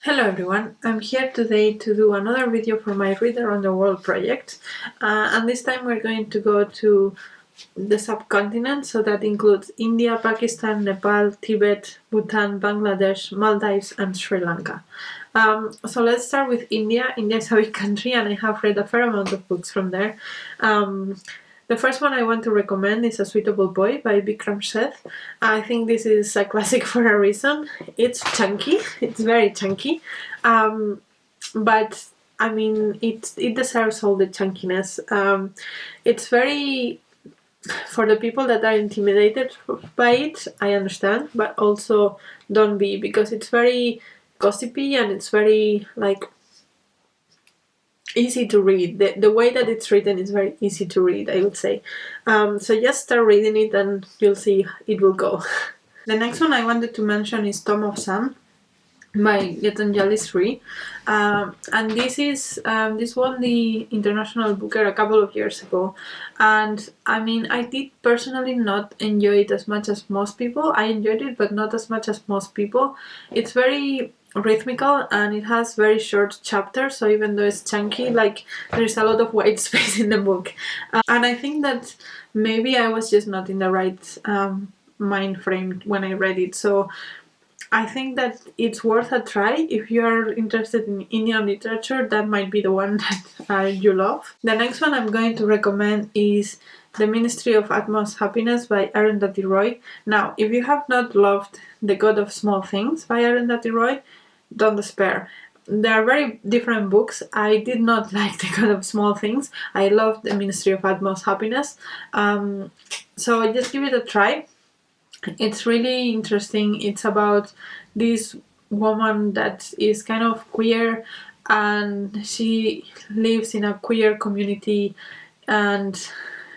Hello everyone, I'm here today to do another video for my Read Around the World project, and this time we're going to go to the subcontinent, so that includes India, Pakistan, Nepal, Tibet, Bhutan, Bangladesh, Maldives and Sri Lanka. So let's start with India. India is a big country and I have read a fair amount of books from there. The first one I want to recommend is A Suitable Boy by Bikram Seth. I think this is a classic for a reason. It's chunky, it's very chunky, but I mean it deserves all the chunkiness. It's very, for the people that are intimidated by it, I understand, but also don't be, because it's very gossipy and it's very easy to read. The way that it's written is very easy to read, I would say. So just start reading it and you'll see it will go. The next one I wanted to mention is Tom of Sam by Gitanjali Sri, and this won the International Booker a couple of years ago, and I mean I did personally not enjoy it as much as most people. I enjoyed it, but not as much as most people. It's very rhythmical and it has very short chapters, so even though it's chunky, there's a lot of white space in the book, and I think that maybe I was just not in the right mind frame when I read it, so I think that it's worth a try. If you're interested in Indian literature, that might be the one that you love. The next one I'm going to recommend is The Ministry of Utmost Happiness by Arundathi Roy. Now, if you have not loved The God of Small Things by Arundathi Roy, don't despair. They are very different books. I did not like The God of Small Things. I loved The Ministry of Utmost Happiness. So just give it a try. It's really interesting. It's about this woman that is kind of queer and she lives in a queer community and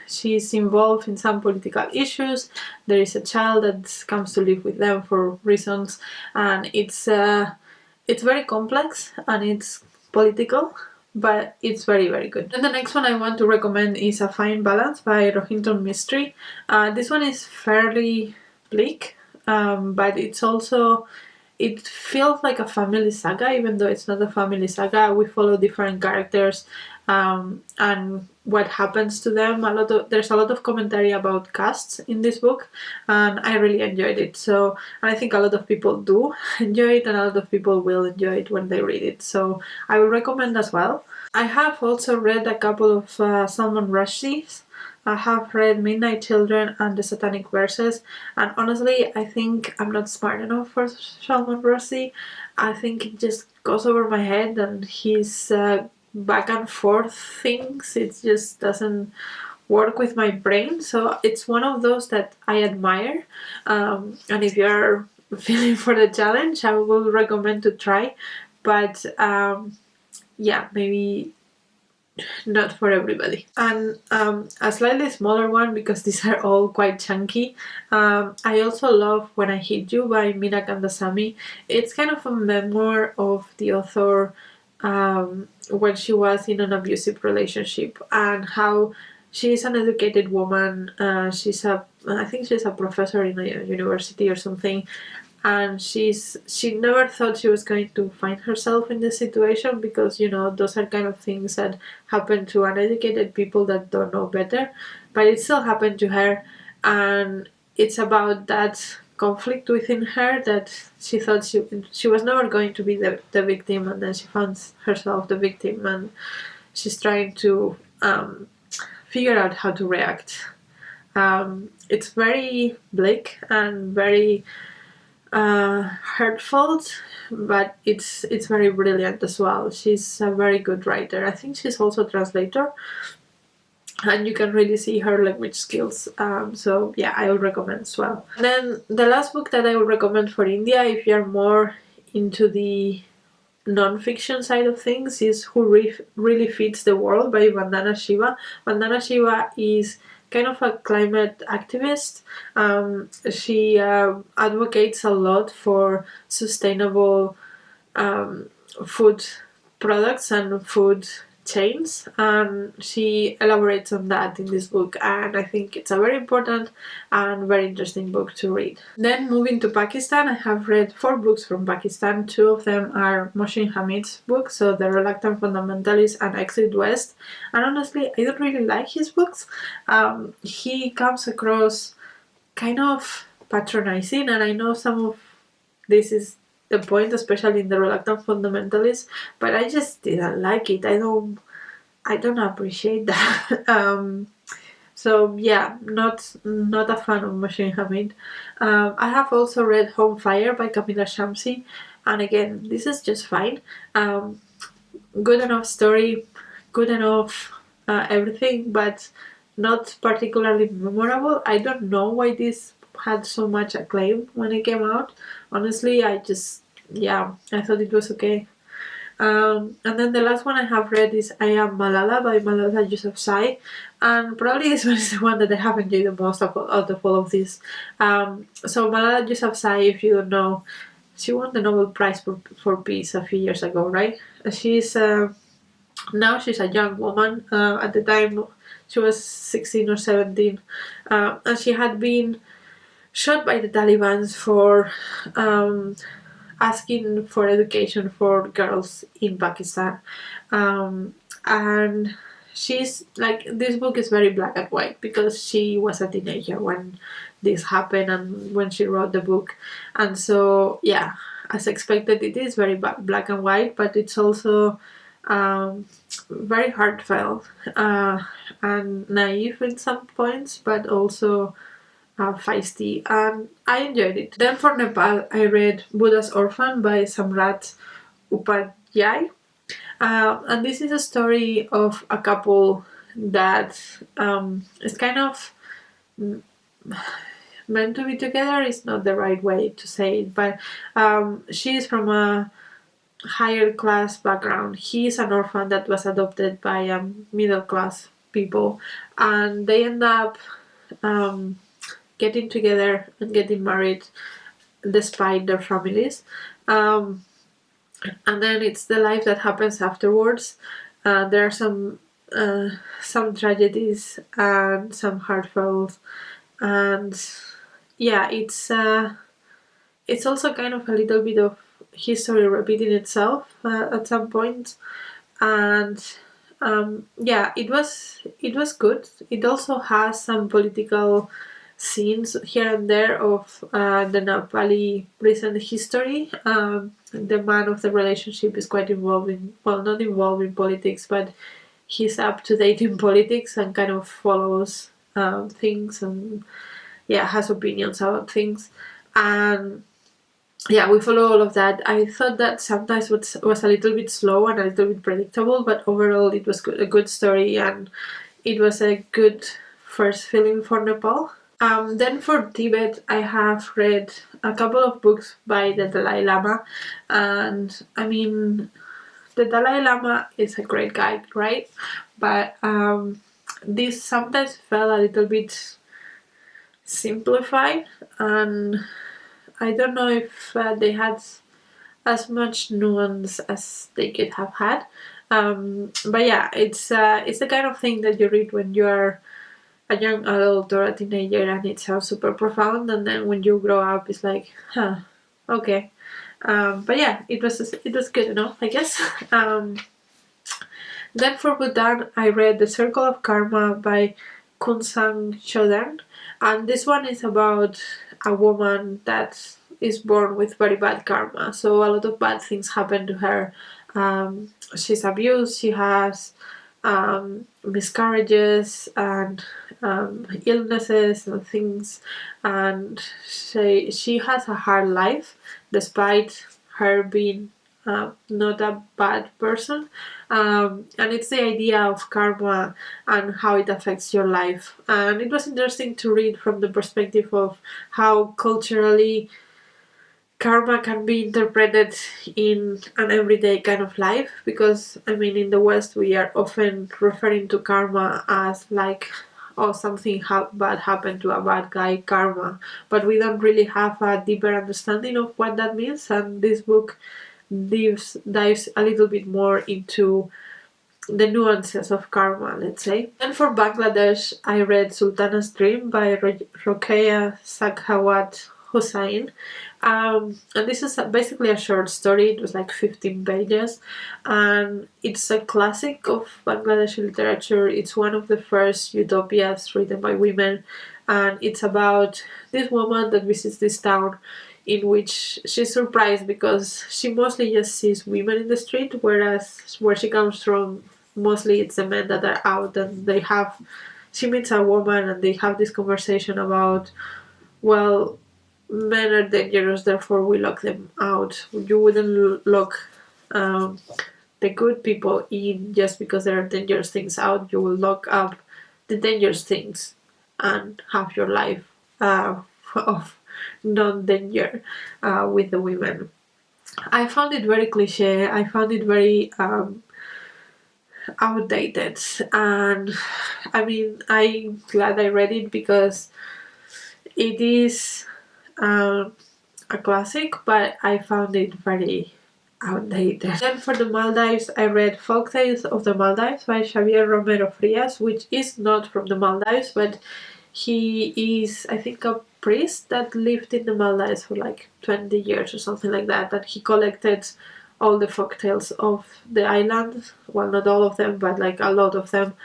she's involved in some political issues. There is a child that comes to live with them for reasons, and it's very complex and it's political, but it's very, very good. And the next one I want to recommend is A Fine Balance by Rohinton Mistry. This one is fairly bleak, but it feels like a family saga, even though it's not a family saga. We follow different characters and what happens to them. There's a lot of commentary about castes in this book, and I really enjoyed it. So, and I think a lot of people do enjoy it, and a lot of people will enjoy it when they read it. So I will recommend as well. I have also read a couple of Salman Rushdie's. I have read Midnight Children and The Satanic Verses, and honestly I think I'm not smart enough for Salman Rushdie. I think it just goes over my head, and his back and forth things, it just doesn't work with my brain. So it's one of those that I admire, and if you're feeling for the challenge, I will recommend to try, but yeah, maybe not for everybody. And a slightly smaller one, because these are all quite chunky, I also love When I Hit You by Meena Kandasamy. It's kind of a memoir of the author when she was in an abusive relationship, and how she's an educated woman. I think she's a professor in a university or something, and she never thought she was going to find herself in this situation, because those are kind of things that happen to uneducated people that don't know better, but it still happened to her, and it's about that conflict within her, that she thought she was never going to be the victim, and then she finds herself the victim, and she's trying to figure out how to react. It's very bleak and very hurtful, but it's very brilliant as well. She's a very good writer. I think she's also a translator, and you can really see her language skills. So yeah, I would recommend as well. And then the last book that I would recommend for India, if you're more into the non-fiction side of things, is Who Really Feeds the World by Vandana Shiva. Vandana Shiva is kind of a climate activist. She advocates a lot for sustainable food products and food chains, and she elaborates on that in this book, and I think it's a very important and very interesting book to read. Then moving to Pakistan, I have read 4 books from Pakistan. 2 of them are Moshin Hamid's books, so The Reluctant Fundamentalist and Exit West, and honestly I don't really like his books. He comes across kind of patronizing, and I know some of this is the point, especially in The Reluctant Fundamentalist, but I just didn't like it. I don't appreciate that. So yeah, not a fan of Moshin Hamid. I have also read Home Fire by Kamila Shamsie, and again, this is just fine. Good enough story, good enough everything, but not particularly memorable. I don't know why this had so much acclaim when it came out. Honestly, I thought it was okay. And then the last one I have read is I Am Malala by Malala Yousafzai, and probably this one is the one that I have enjoyed the most out of all of these. So Malala Yousafzai, if you don't know, she won the Nobel Prize for Peace a few years ago, right? She's now she's a young woman. At the time, she was 16 or 17, and she had been shot by the Taliban for asking for education for girls in Pakistan. And she's like, this book is very black and white because she was a teenager when this happened and when she wrote the book. And so, yeah, as expected, it is very black and white, but it's also very heartfelt and naive in some points, but also feisty, and I enjoyed it. Then for Nepal, I read Buddha's Orphan by Samrat Upadhyay, and this is a story of a couple that is kind of meant to be together. Is not the right way to say it, but she is from a higher class background. He is an orphan that was adopted by middle class people, and they end up getting together and getting married despite their families. And then it's the life that happens afterwards. There are some tragedies and some heartfelt, and yeah, it's also kind of a little bit of history repeating itself at some point. And yeah, it was good. It also has some political scenes here and there of the Nepali recent history. The man of the relationship is quite not involved in politics, but he's up to date in politics and kind of follows things, and yeah, has opinions about things. And yeah, we follow all of that. I thought that sometimes was a little bit slow and a little bit predictable, but overall it was a good story, and it was a good first feeling for Nepal. Then for Tibet, I have read a couple of books by the Dalai Lama, and I mean, the Dalai Lama is a great guy, right? But this sometimes felt a little bit simplified, and I don't know if they had as much nuance as they could have had. But yeah, it's the kind of thing that you read when you are a young adult or a teenager, and it sounds super profound, and then when you grow up, it's like, huh, okay. But yeah, it was good enough, I guess. Then for Bhutan, I read The Circle of Karma by Kunzang Choden, and this one is about a woman that is born with very bad karma. So a lot of bad things happen to her. She's abused. She has miscarriages and illnesses and things, and she has a hard life despite her being not a bad person. And it's the idea of karma and how it affects your life. And it was interesting to read from the perspective of how culturally karma can be interpreted in an everyday kind of life, because I mean, in the West we are often referring to karma as like, oh, something bad happened to a bad guy, karma, but we don't really have a deeper understanding of what that means. And this book dives a little bit more into the nuances of karma, let's say. And for Bangladesh, I read Sultana's Dream by Rokeya, Sakjawat, Hussain. And this is basically a short story. It was like 15 pages, and it's a classic of Bangladeshi literature. It's one of the first utopias written by women, and it's about this woman that visits this town in which she's surprised because she mostly just sees women in the street, whereas where she comes from, mostly it's the men that are out, and she meets a woman and they have this conversation about, well, men are dangerous, therefore we lock them out. You wouldn't lock the good people in just because there are dangerous things out. You will lock up the dangerous things and have your life of non-danger with the women. I found it very cliche. I found it very outdated, and I mean, I'm glad I read it because it is a classic, but I found it very outdated. Then for the Maldives, I read Folktales of the Maldives by Xavier Romero-Frias, which is not from the Maldives, but he is, I think, a priest that lived in the Maldives for like 20 years or something like that, and he collected all the folktales of the island, well, not all of them, but like a lot of them,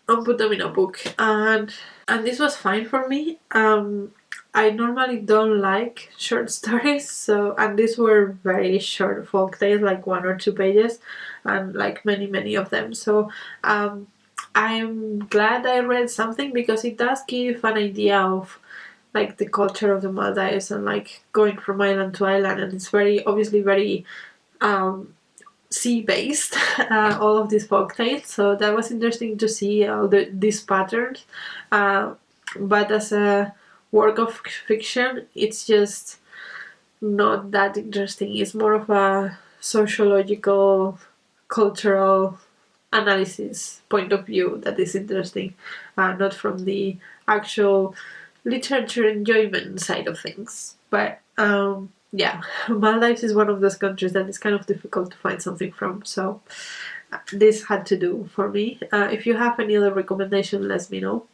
and put them in a book. And this was fine for me. I normally don't like short stories, and these were very short folktales, like 1 or 2 pages, and like many of them. So I'm glad I read something because it does give an idea of like the culture of the Maldives and like going from island to island, and it's very obviously very sea based, all of these folktales. So that was interesting to see all these patterns. But as a work of fiction, it's just not that interesting. It's more of a sociological, cultural analysis point of view that is interesting, not from the actual literature enjoyment side of things. But yeah, Maldives is one of those countries that is kind of difficult to find something from, so this had to do for me. If you have any other recommendation, let me know.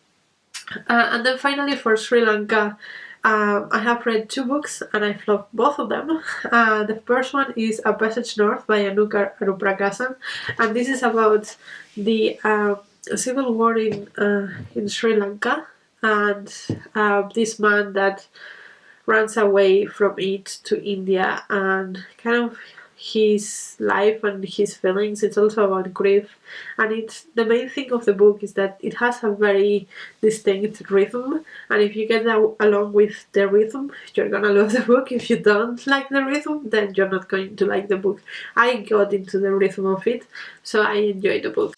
And then finally for Sri Lanka, I have read 2 books and I've loved both of them. The first one is A Passage North by Anuka Aruprakasan, and this is about the civil war in Sri Lanka, and this man that runs away from it to India, and kind of his life and his feelings. It's also about grief, and it's the main thing of the book is that it has a very distinct rhythm, and if you get along with the rhythm, you're gonna love the book. If you don't like the rhythm, then you're not going to like the book. I got into the rhythm of it, so I enjoyed the book.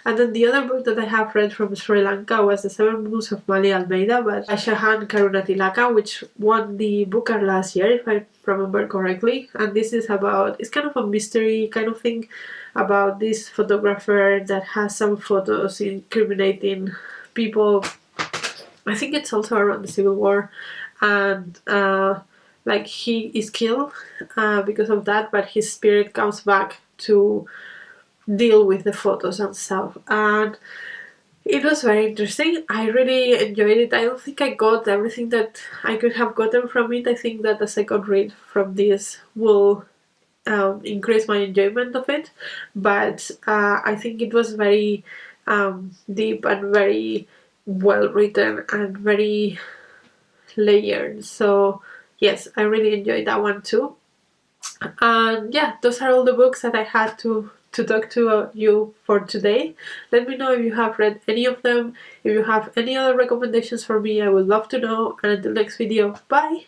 And then the other book that I have read from Sri Lanka was The Seven Moons of Mali Almeida by Shahan Karunatilaka, which won the Booker last year, if I remember correctly. And this is about, it's kind of a mystery kind of thing about this photographer that has some photos incriminating people. I think it's also around the Civil War, and like he is killed because of that, but his spirit comes back to deal with the photos and stuff, and it was very interesting. I really enjoyed it. I don't think I got everything that I could have gotten from it. I think that the second read from this will increase my enjoyment of it, but I think it was very deep and very well written and very layered. So yes, I really enjoyed that one too. And yeah, those are all the books that I had to talk to you for today. Let me know if you have read any of them. If you have any other recommendations for me, I would love to know. And until next video, bye!